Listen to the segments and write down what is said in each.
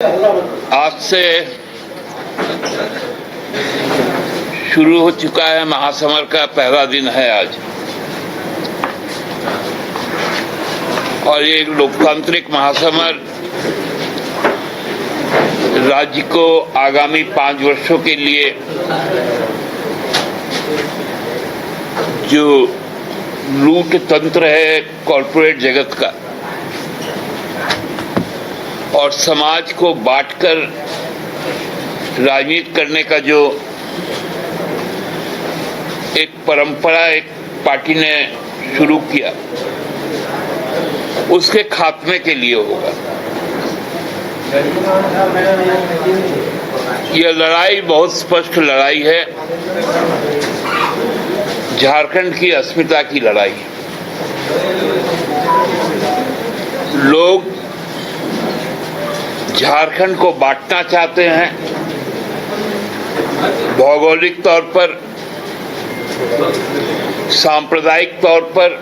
आज से शुरू हो चुका है महासमर का पहला दिन है आज, और ये लोकतांत्रिक महासमर राज्य को आगामी 5 वर्षों के लिए जो लूट तंत्र है कॉरपोरेट जगत का और समाज को बांटकर राजनीति करने का जो एक परंपरा एक पार्टी ने शुरू किया, उसके खात्मे के लिए होगा। यह लड़ाई बहुत स्पष्ट लड़ाई है, झारखंड की अस्मिता की लड़ाई है। लोग झारखंड को बांटना चाहते हैं, भौगोलिक तौर पर, सांप्रदायिक तौर पर,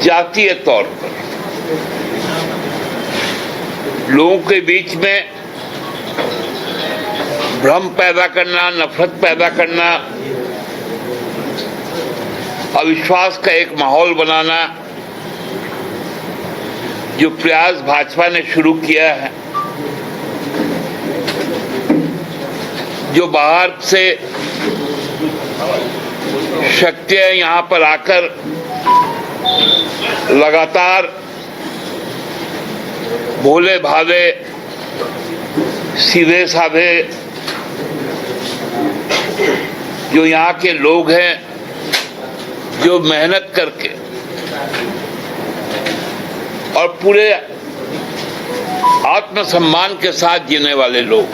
जातीय तौर पर। लोगों के बीच में भ्रम पैदा करना, नफरत पैदा करना, अविश्वास का एक माहौल बनाना, जो प्रयास भाजपा ने शुरू किया है, जो बाहर से शक्तियां यहां पर आकर लगातार भोले भाले सीधे साधे जो यहाँ के लोग हैं, जो मेहनत करके और पूरे आत्मसम्मान के साथ जीने वाले लोग,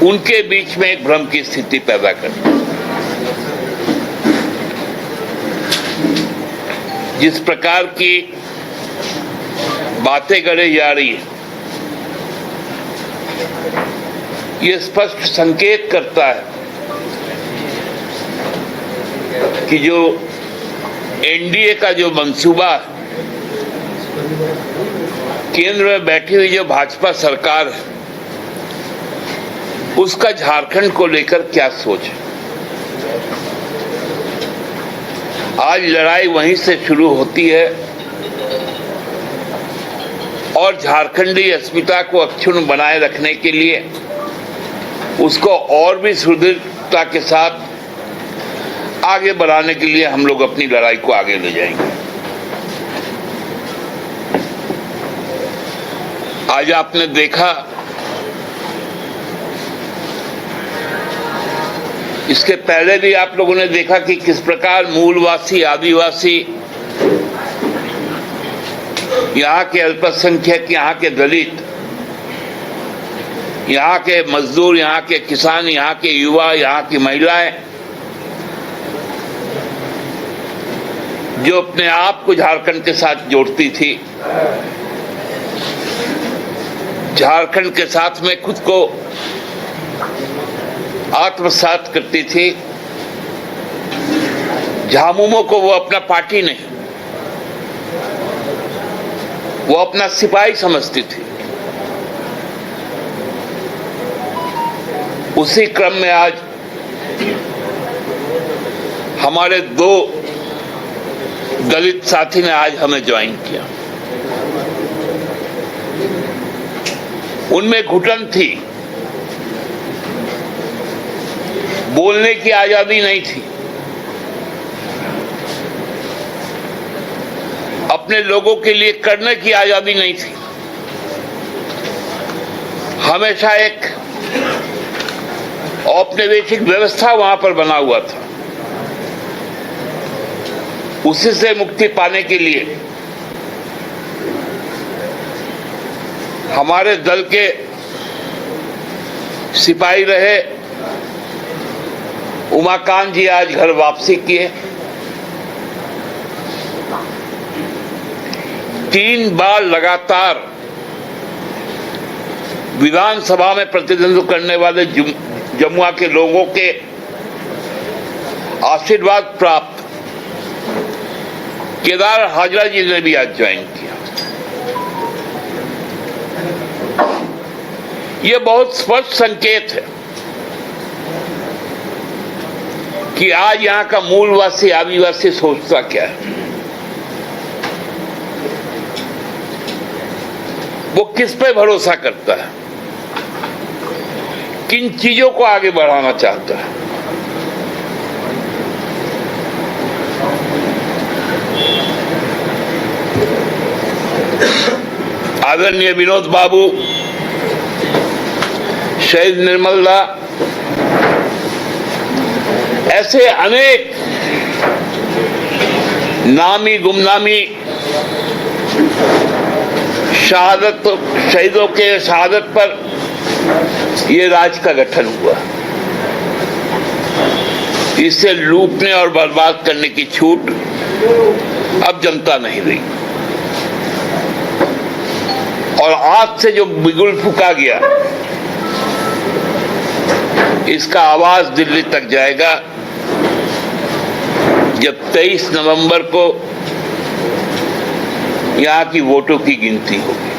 उनके बीच में एक भ्रम की स्थिति पैदा करना। जिस प्रकार की बातें करी जा रही है, ये स्पष्ट संकेत करता है कि जो एनडीए का जो मंसूबा है, केंद्र में बैठी हुई जो भाजपा सरकार है, उसका झारखंड को लेकर क्या सोच है। आज लड़ाई वहीं से शुरू होती है और झारखंडी अस्मिता को अक्षुण्ण बनाए रखने के लिए, उसको और भी सुदृढ़ता के साथ आगे बढ़ाने के लिए हम लोग अपनी लड़ाई को आगे ले जाएंगे। आज आपने देखा, इसके पहले भी आप लोगों ने देखा कि किस प्रकार मूलवासी, आदिवासी, यहाँ के अल्पसंख्यक, यहाँ के दलित, यहाँ के मजदूर, यहाँ के किसान, यहाँ के युवा, यहाँ की महिलाएं, जो अपने आप को झारखंड के साथ जोड़ती थी, झारखंड के साथ में खुद को आत्मसात करती थी, झामुमो को वो अपना पार्टी नहीं, वो अपना सिपाही समझती थी। उसी क्रम में आज हमारे 2 दलित साथी ने आज हमें ज्वाइन किया। उनमें घुटन थी, बोलने की आजादी नहीं थी, अपने लोगों के लिए करने की आजादी नहीं थी। हमेशा एक औपनिवेशिक व्यवस्था वहां पर बना हुआ था। उसी से मुक्ति पाने के लिए हमारे दल के सिपाही रहे उमाकांत जी आज घर वापसी किए। 3 बार लगातार विधानसभा में प्रतिनिधित्व करने वाले जमुआ के लोगों के आशीर्वाद प्राप्त केदार हाजरा जी ने भी आज ज्वाइन किया। ये बहुत स्पष्ट संकेत है कि आज यहां का मूलवासी आदिवासी सोचता क्या है, वो किस पे भरोसा करता है, किन चीजों को आगे बढ़ाना चाहता है। आदरणीय विनोद बाबू, शहीद निर्मला, ऐसे अनेक नामी गुमनामी शहीदों के शहादत पर ये राज्य का गठन हुआ। इसे लूटने और बर्बाद करने की छूट अब जनता नहीं दी, और आज से जो बिगुल फूका गया, इसका आवाज दिल्ली तक जाएगा जब 23 नवंबर को यहां की वोटों की गिनती होगी।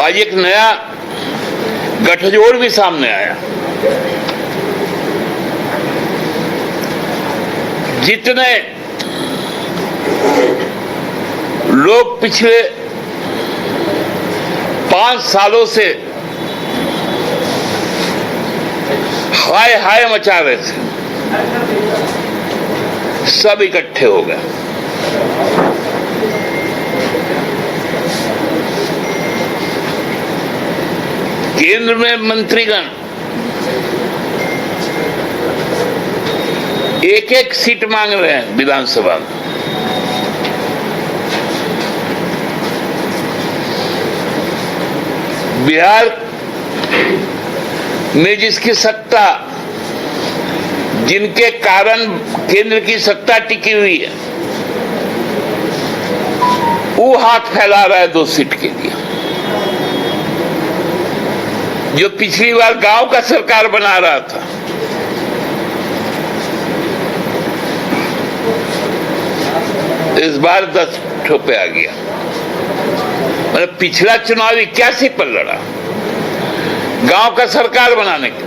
आज एक नया गठजोड़ भी सामने आया। जितने लोग पिछले 5 सालों से हाय हाय मचा रहे थे, सब इकट्ठे हो गए। केंद्र में मंत्रीगण एक एक सीट मांग रहे हैं विधानसभा में। बिहार में जिसकी सत्ता, जिनके कारण केंद्र की सत्ता टिकी हुई है, वो हाथ फैला रहा है 2 सीट के लिए। जो पिछली बार गांव का सरकार बना रहा था, इस बार 10 पे आ गया। मतलब पिछला चुनाव 81 पर लड़ा गांव का सरकार बनाने के।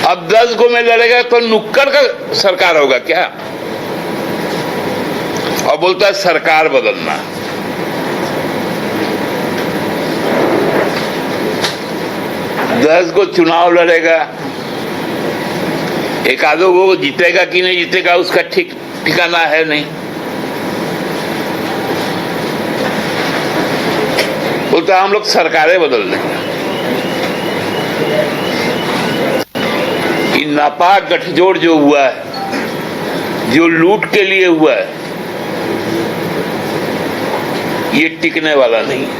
अब 10 गो में लड़ेगा तो नुक्कड़ का सरकार होगा क्या? और बोलता है सरकार बदलना। दस को चुनाव लड़ेगा, एक आधो वो जीतेगा कि नहीं जीतेगा उसका ठिकाना है नहीं। बोलता हम लोग सरकारें बदल देंगे। इन नापाक गठजोड़ जो हुआ है, जो लूट के लिए हुआ है, ये टिकने वाला नहीं है।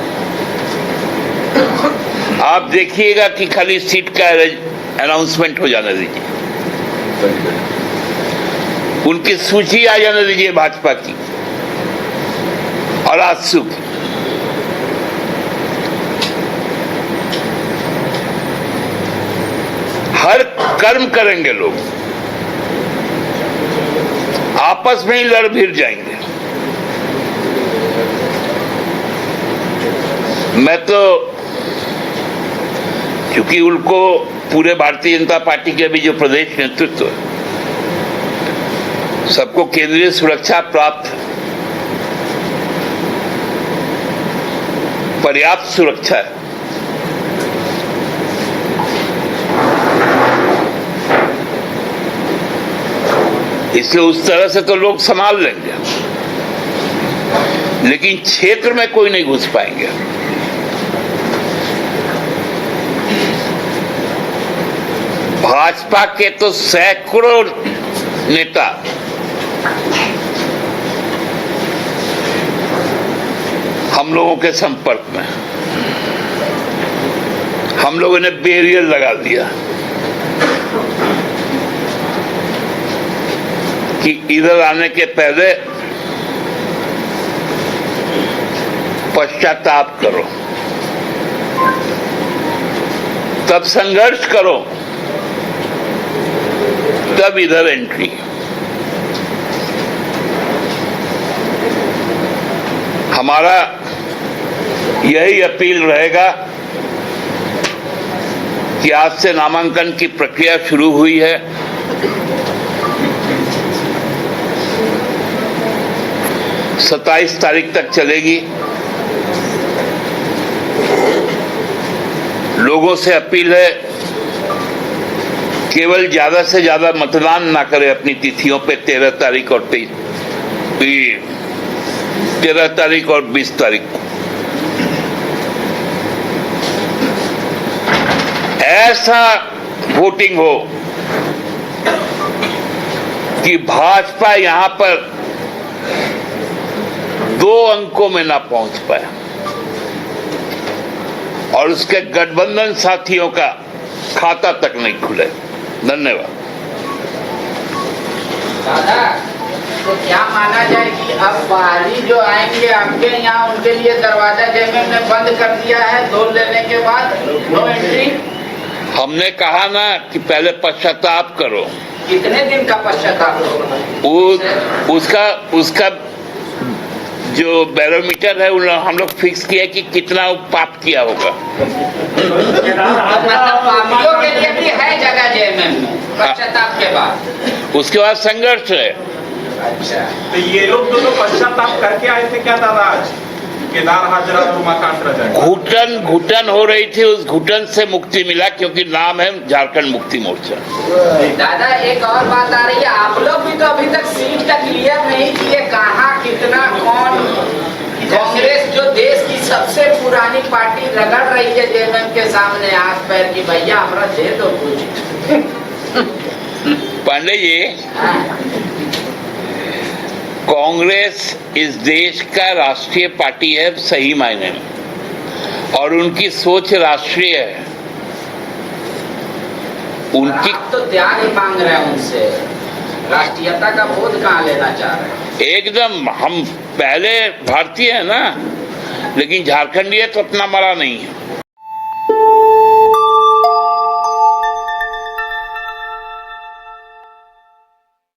आप देखिएगा कि खाली सीट का अनाउंसमेंट हो जाने दीजिए, उनकी सूची आ जाने दीजिए भाजपा की और आजसू की। हर कर्म करेंगे लोग, आपस में ही लड़ भिड़ जाएंगे। मैं तो क्योंकि उनको पूरे भारतीय जनता पार्टी के भी जो प्रदेश नेतृत्व है, सबको केंद्रीय सुरक्षा प्राप्त है, पर्याप्त सुरक्षा है। इसलिए उस तरह से तो लोग संभाल लेंगे, लेकिन क्षेत्र में कोई नहीं घुस पाएंगे। भाजपा के तो सैकड़ों नेता हम लोगों के संपर्क में, हम लोगों ने बैरियर लगा दिया कि इधर आने के पहले पश्चाताप करो, तब संघर्ष करो, तब इधर एंट्री। हमारा यही अपील रहेगा कि आज से नामांकन की प्रक्रिया शुरू हुई है। 27 तारीख तक चलेगी। लोगों से अपील है केवल ज्यादा से ज्यादा मतदान ना करें अपनी तिथियों पे 13 तारीख और 13 तारीख और 20 तारीख को। ऐसा वोटिंग हो कि भाजपा यहां पर 2 अंकों में ना पहुंच पाए और उसके गठबंधन साथियों का खाता तक नहीं खुले। धन्यवाद। दादा, तो क्या माना जाए कि अब बाहरी जो आएंगे आपके यहाँ उनके लिए दरवाजा जेएमएम ने बंद कर दिया है धोल लेने के बाद, नो एंट्री? हमने कहा ना कि पहले पश्चाताप करो। कितने दिन का पश्चाताप करो? उसका जो बैरोमीटर है हम लोग फिक्स किया कि कितना पाप किया होगा। मतलब पापियों के लिए भी है जगह जेएमएम में पश्चाताप के बाद? उसके बाद संघर्ष है। अच्छा, तो ये लोग दोनों पश्चाताप करके आए थे क्या दादा? आज केदार हाजरा और उमाकांत राजा घुटन हो रही थी, उस घुटन से मुक्ति मिला क्योंकि नाम है झारखंड मुक्ति मोर्चा। दादा एक और बात आ रही है, आप लोग भी तो अभी तक सीट का क्लियर नहीं किए, कहाँ कितना कौन? कांग्रेस जो देश की सबसे पुरानी पार्टी रगड़ रही है जेएमएम के सामने हाथ पैर की, भैया हमरा दे दो कुछ। पांडे जी, कांग्रेस इस देश का राष्ट्रीय पार्टी है सही मायने में और उनकी सोच राष्ट्रीय है। उनकी आप तो त्याग ही मांग रहे हैं उनसे, राष्ट्रीयता का बोध कहाँ लेना चाह रहे हैं? एकदम, हम पहले भारतीय है ना, लेकिन झारखंडी है तो अपना मरा नहीं है।